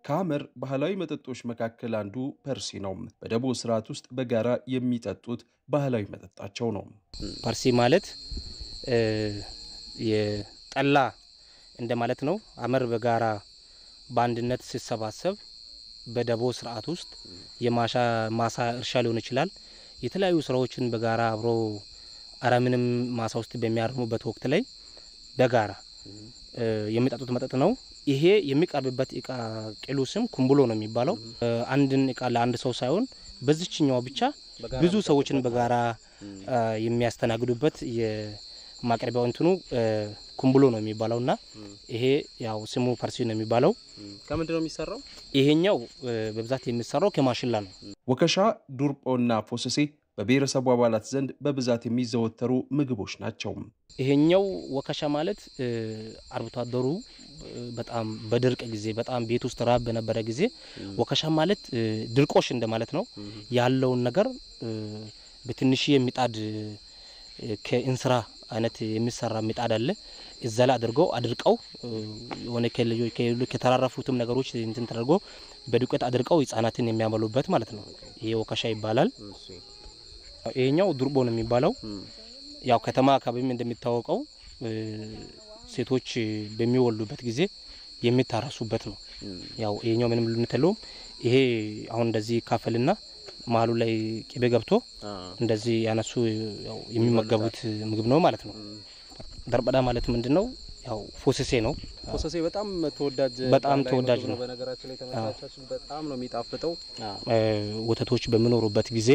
ከሐመር ባህላዊ መጠጦች መካከል አንዱ ፐርሲ ነው። በደቦ ስርዓት ውስጥ በጋራ የሚጠጡት ባህላዊ መጠጣቸው ነው። ፐርሲ ማለት የጠላ እንደማለት ነው። ሐመር በጋራ በአንድነት ሲሰባሰብ በደቦ ስርዓት ውስጥ የማሳ እርሻ ሊሆን ይችላል። የተለያዩ ስራዎችን በጋራ አብሮ አረምንም ማሳ ውስጥ በሚያርሙበት ወቅት ላይ በጋራ የሚጠጡት መጠጥ ነው። ይሄ የሚቀርብበት እቃ ቅሉ ስም ኩምብሎ ነው የሚባለው። አንድን እቃ ለአንድ ሰው ሳይሆን በዚህኛው ብቻ ብዙ ሰዎችን በጋራ የሚያስተናግዱበት የማቅረቢያው እንትኑ ኩምብሎ ነው የሚባለውና ይሄ ያው ስሙ ፐርሲ ነው የሚባለው። ከምንድነው የሚሰራው? ይሄኛው በብዛት የሚሰራው ከማሽላ ነው። ወከሻ፣ ዱርጶና ፎሰሴ በብሔረሰቡ አባላት ዘንድ በብዛት የሚዘወተሩ ምግቦች ናቸው። ይሄኛው ወከሻ ማለት አርብቶ አደሩ በጣም በድርቅ ጊዜ በጣም ቤት ውስጥ ራብ በነበረ ጊዜ ወከሻ ማለት ድርቆሽ እንደማለት ነው። ያለውን ነገር በትንሽ የሚጣድ ከእንስራ አይነት የሚሰራ ሚጣድ አለ። እዛ ላይ አድርቀው የሆነ ከተራረፉትም ነገሮች እንትን ተደርጎ በዱቄት አድርቀው ህጻናትን የሚያመሉበት ማለት ነው። ይሄ ወከሻ ይባላል። ይሄኛው ዱርቦ ነው የሚባለው። ያው ከተማ አካባቢም እንደሚታወቀው ሴቶች በሚወልዱበት ጊዜ የሚታረሱበት ነው። ያው ይሄኛው ምንም ልዩነት የለውም። ይሄ አሁን እንደዚህ ካፈልና መሀሉ ላይ ቅቤ ገብቶ እንደዚህ ያነሱ ያው የሚመገቡት ምግብ ነው ማለት ነው። ደርበዳ ማለት ምንድነው? ያው ፎሰሴ ነው። ፎሰሴ በጣም ተወዳጅ ነው። በነገራችን ላይ ተመልካቾች በጣም ነው የሚጣፍጠው። ወተቶች በሚኖሩበት ጊዜ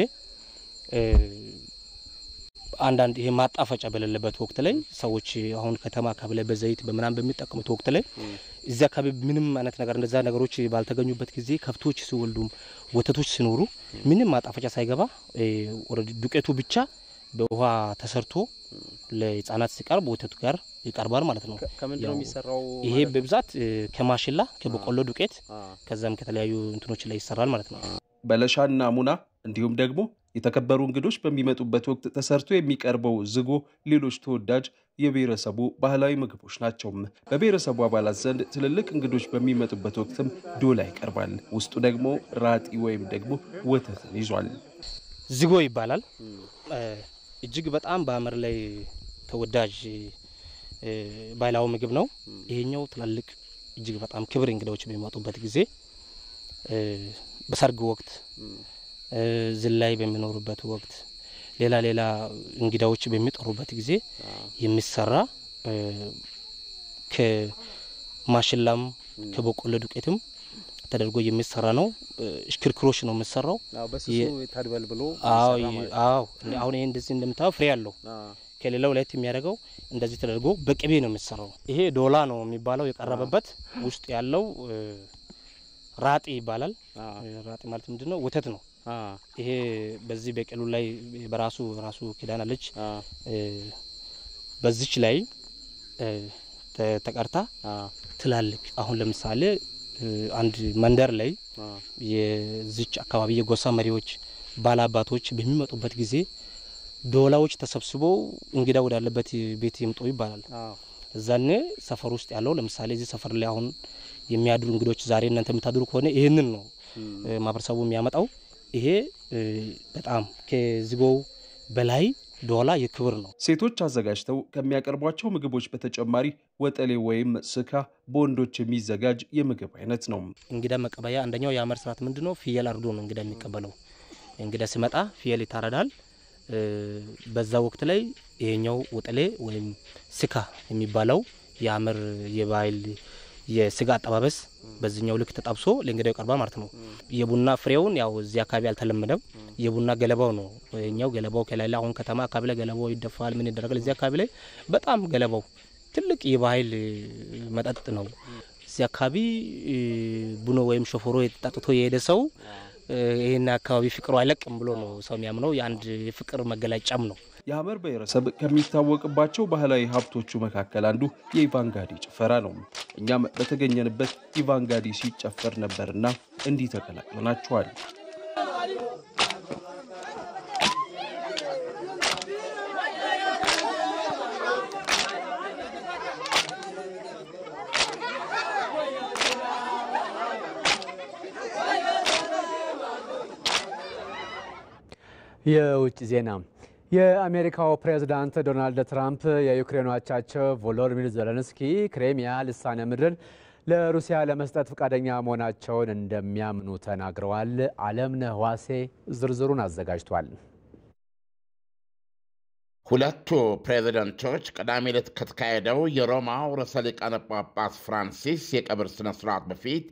አንዳንድ ይሄ ማጣፈጫ በሌለበት ወቅት ላይ ሰዎች አሁን ከተማ አካባቢ ላይ በዘይት በመናን በሚጠቀሙት ወቅት ላይ እዚያ አካባቢ ምንም አይነት ነገር እንደዛ ነገሮች ባልተገኙበት ጊዜ ከብቶች ሲወልዱም ወተቶች ሲኖሩ ምንም ማጣፈጫ ሳይገባ ዱቄቱ ብቻ በውሃ ተሰርቶ ለህፃናት ሲቀርብ ወተቱ ጋር ይቀርባል ማለት ነው። ከምንድነው የሚሰራው? ይሄ በብዛት ከማሽላ ከበቆሎ ዱቄት ከዛም ከተለያዩ እንትኖች ላይ ይሰራል ማለት ነው። በለሻና ሙና እንዲሁም ደግሞ የተከበሩ እንግዶች በሚመጡበት ወቅት ተሰርቶ የሚቀርበው ዝጎ ሌሎች ተወዳጅ የብሔረሰቡ ባህላዊ ምግቦች ናቸው። በብሔረሰቡ አባላት ዘንድ ትልልቅ እንግዶች በሚመጡበት ወቅትም ዶላ ይቀርባል። ውስጡ ደግሞ ራጢ ወይም ደግሞ ወተትን ይዟል። ዝጎ ይባላል። እጅግ በጣም በሐመር ላይ ተወዳጅ ባህላዊ ምግብ ነው። ይሄኛው ትልልቅ እጅግ በጣም ክብር እንግዶች በሚመጡበት ጊዜ በሰርግ ወቅት ዝላይ በሚኖሩበት ወቅት ሌላ እንግዳዎች በሚጠሩበት ጊዜ የሚሰራ ከማሽላም ከበቆሎ ዱቄትም ተደርጎ የሚሰራ ነው። ሽክርክሮሽ ነው የሚሰራው። በስሱ ታድበል ብሎ አሁን ይሄ እንደዚህ እንደምታው ፍሬ ያለው ከሌላው ላይ የሚያደርገው እንደዚህ ተደርጎ በቅቤ ነው የሚሰራው። ይሄ ዶላ ነው የሚባለው የቀረበበት ውስጥ ያለው ራጢ ይባላል። ራጢ ማለት ምንድነው? ወተት ነው። ይሄ በዚህ በቅሉ ላይ በራሱ ኪዳን አለች። በዚች ላይ ተቀርታ ትላልቅ አሁን ለምሳሌ አንድ መንደር ላይ የዚች አካባቢ የጎሳ መሪዎች ባላባቶች በሚመጡበት ጊዜ ዶላዎች ተሰብስበው እንግዳ ወዳለበት ቤት ይምጡ ይባላል። እዛኔ ሰፈር ውስጥ ያለው ለምሳሌ እዚህ ሰፈር ላይ አሁን የሚያድሩ እንግዶች ዛሬ እናንተ የምታድሩ ከሆነ ይሄንን ነው ማህበረሰቡ የሚያመጣው። ይሄ በጣም ከዝጎው በላይ ዶላ የክብር ነው። ሴቶች አዘጋጅተው ከሚያቀርቧቸው ምግቦች በተጨማሪ ወጠሌ ወይም ስካ በወንዶች የሚዘጋጅ የምግብ አይነት ነው። እንግዳ መቀበያ አንደኛው የአመር ስርዓት ምንድነው? ፍየል አርዶ ነው እንግዳ የሚቀበለው። እንግዳ ሲመጣ ፍየል ይታረዳል። በዛ ወቅት ላይ ይሄኛው ወጠሌ ወይም ስካ የሚባለው የአመር የባይል የስጋ አጠባበስ በዚህኛው ልክ ተጣብሶ ለእንግዳው ቀርባ ማለት ነው። የቡና ፍሬውን ያው እዚህ አካባቢ አልተለመደም። የቡና ገለባው ነው። ይሄኛው ገለባው ከላይላ አሁን ከተማ አካባቢ ላይ ገለባው ይደፋል ምን ይደረጋል። እዚህ አካባቢ ላይ በጣም ገለባው ትልቅ የባይል መጠጥ ነው። እዚህ አካባቢ ቡኖ ወይም ሾፎሮ የጠጥቶ የሄደ ሰው ይሄን አካባቢ ፍቅሩ አይለቅም ብሎ ነው ሰው የሚያምነው። የአንድ ፍቅር መገለጫም ነው። የሐመር ብሔረሰብ ከሚታወቅባቸው ባህላዊ ሀብቶቹ መካከል አንዱ የኢቫንጋዲ ጭፈራ ነው። እኛም በተገኘንበት ኢቫንጋዲ ሲጨፈር ነበርና እንዲህ ተቀላቅለናቸዋል። የውጭ ዜና የአሜሪካው ፕሬዝዳንት ዶናልድ ትራምፕ የዩክሬኑ አቻቸው ቮሎዲሚር ዜሌንስኪ ክሬሚያ ልሳነ ምድርን ለሩሲያ ለመስጠት ፈቃደኛ መሆናቸውን እንደሚያምኑ ተናግረዋል። አለምነህ ዋሴ ዝርዝሩን አዘጋጅቷል። ሁለቱ ፕሬዝዳንቶች ቅዳሜ ዕለት ከተካሄደው የሮማው ርዕሰ ሊቃነ ጳጳስ ፍራንሲስ የቀብር ስነ ስርዓት በፊት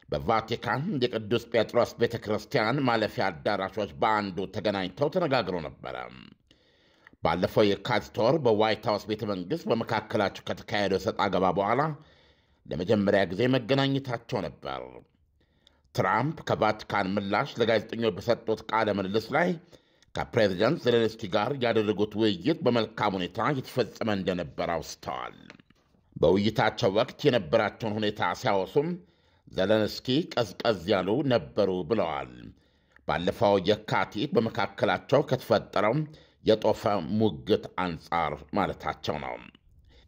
በቫቲካን የቅዱስ ጴጥሮስ ቤተ ክርስቲያን ማለፊያ አዳራሾች በአንዱ ተገናኝተው ተነጋግረው ነበረ። ባለፈው የካቲት ወር በዋይት ሃውስ ቤተ መንግሥት በመካከላቸው ከተካሄደው ሰጣ ገባ በኋላ ለመጀመሪያ ጊዜ መገናኘታቸው ነበር። ትራምፕ ከቫቲካን ምላሽ ለጋዜጠኞች በሰጡት ቃለ ምልልስ ላይ ከፕሬዚደንት ዜሌንስኪ ጋር ያደረጉት ውይይት በመልካም ሁኔታ የተፈጸመ እንደነበር አውስተዋል። በውይይታቸው ወቅት የነበራቸውን ሁኔታ ሲያወሱም ዜሌንስኪ ቀዝቀዝ ያሉ ነበሩ ብለዋል። ባለፈው የካቲት በመካከላቸው ከተፈጠረው የጦፈ ሙግት አንጻር ማለታቸው ነው።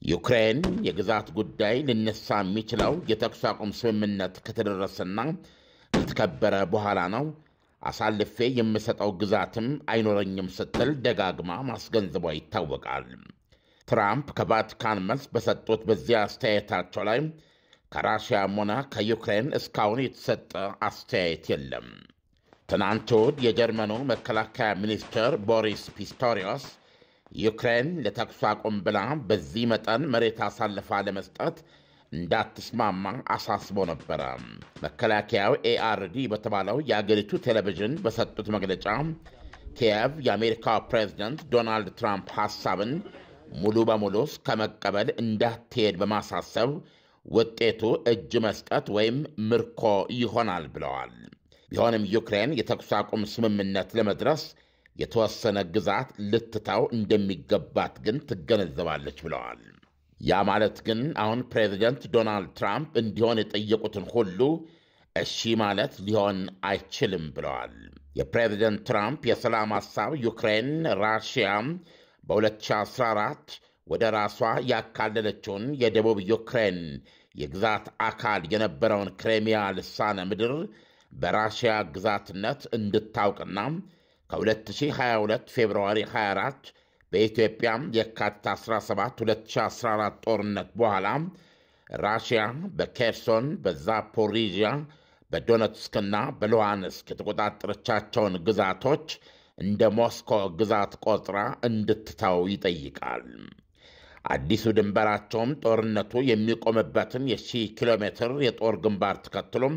ዩክሬን የግዛት ጉዳይ ሊነሳ የሚችለው የተኩስ አቁም ስምምነት ከተደረሰና ከተከበረ በኋላ ነው፣ አሳልፌ የምሰጠው ግዛትም አይኖረኝም ስትል ደጋግማ ማስገንዘቧ ይታወቃል። ትራምፕ ከቫቲካን መልስ በሰጡት በዚያ አስተያየታቸው ላይ ከራሽያም ሆነ ከዩክሬን እስካሁን የተሰጠ አስተያየት የለም። ትናንት እሁድ የጀርመኑ መከላከያ ሚኒስትር ቦሪስ ፒስቶሪዮስ ዩክሬን ለተኩስ አቁም ብላ በዚህ መጠን መሬት አሳልፋ ለመስጠት እንዳትስማማ አሳስቦ ነበረ። መከላከያው ኤአርዲ በተባለው የአገሪቱ ቴሌቪዥን በሰጡት መግለጫ ኪየቭ የአሜሪካው ፕሬዝደንት ዶናልድ ትራምፕ ሐሳብን ሙሉ በሙሉ ከመቀበል እንዳትሄድ በማሳሰብ ውጤቱ እጅ መስጠት ወይም ምርኮ ይሆናል ብለዋል። ቢሆንም ዩክሬን የተኩስ አቁም ስምምነት ለመድረስ የተወሰነ ግዛት ልትተው እንደሚገባት ግን ትገነዘባለች ብለዋል። ያ ማለት ግን አሁን ፕሬዚደንት ዶናልድ ትራምፕ እንዲሆን የጠየቁትን ሁሉ እሺ ማለት ሊሆን አይችልም ብለዋል። የፕሬዚደንት ትራምፕ የሰላም ሐሳብ ዩክሬን ራሽያ በ2014 ወደ ራሷ ያካለለችውን የደቡብ ዩክሬን የግዛት አካል የነበረውን ክሬሚያ ልሳነ ምድር በራሽያ ግዛትነት እንድታውቅና ከ2022 ፌብርዋሪ 24 በኢትዮጵያ የካቲት 17 2014 ጦርነት በኋላ ራሽያ በኬርሶን፣ በዛፖሪዥያ፣ በዶነትስክና በሉሃንስክ የተቆጣጠረቻቸውን ግዛቶች እንደ ሞስኮ ግዛት ቆጥራ እንድትተው ይጠይቃል። አዲሱ ድንበራቸውም ጦርነቱ የሚቆምበትን የ1000 ኪሎ ሜትር የጦር ግንባር ተከትሎም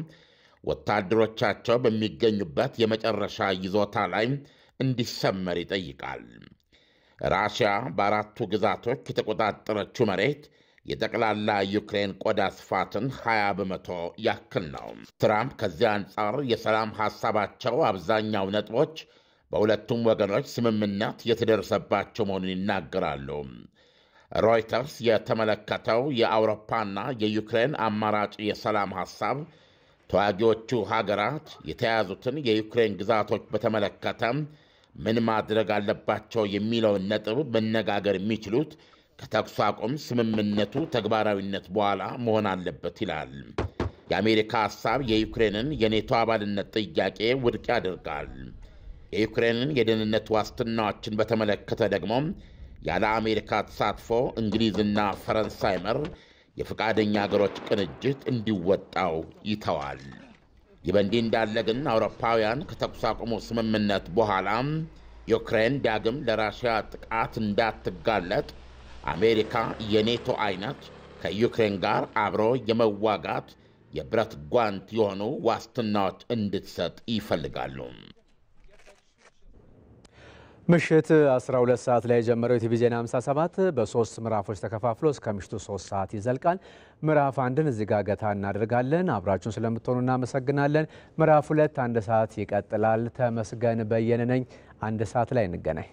ወታደሮቻቸው በሚገኙበት የመጨረሻ ይዞታ ላይ እንዲሰመር ይጠይቃል። ራሽያ በአራቱ ግዛቶች የተቆጣጠረችው መሬት የጠቅላላ ዩክሬን ቆዳ ስፋትን 20 በመቶ ያክል ነው። ትራምፕ ከዚያ አንጻር የሰላም ሐሳባቸው አብዛኛው ነጥቦች በሁለቱም ወገኖች ስምምነት የተደረሰባቸው መሆኑን ይናገራሉ። ሮይተርስ የተመለከተው የአውሮፓና የዩክሬን አማራጭ የሰላም ሐሳብ ተዋጊዎቹ ሀገራት የተያዙትን የዩክሬን ግዛቶች በተመለከተ ምን ማድረግ አለባቸው የሚለውን ነጥብ መነጋገር የሚችሉት ከተኩስ አቁም ስምምነቱ ተግባራዊነት በኋላ መሆን አለበት ይላል። የአሜሪካ ሐሳብ የዩክሬንን የኔቶ አባልነት ጥያቄ ውድቅ ያደርጋል። የዩክሬንን የደህንነት ዋስትናዎችን በተመለከተ ደግሞ ያለ አሜሪካ ተሳትፎ እንግሊዝና ፈረንሳይ መር የፈቃደኛ አገሮች ቅንጅት እንዲወጣው ይተዋል። ይህ በእንዲህ እንዳለ ግን አውሮፓውያን ከተኩስ አቁሙ ስምምነት በኋላ ዩክሬን ዳግም ለራሽያ ጥቃት እንዳትጋለጥ አሜሪካ የኔቶ አይነት ከዩክሬን ጋር አብሮ የመዋጋት የብረት ጓንት የሆኑ ዋስትናዎች እንድትሰጥ ይፈልጋሉ። ምሽት 12 ሰዓት ላይ የጀመረው የቲቪ ዜና 57 በ3 ምዕራፎች ተከፋፍሎ እስከ ምሽቱ 3 ሰዓት ይዘልቃል። ምዕራፍ 1ን እዚህ ጋር ገታ እናደርጋለን። አብራችሁን ስለምትሆኑ እናመሰግናለን። ምዕራፍ 2 1 ሰዓት ይቀጥላል። ተመስገን በየነ ነኝ። 1 ሰዓት ላይ እንገናኝ።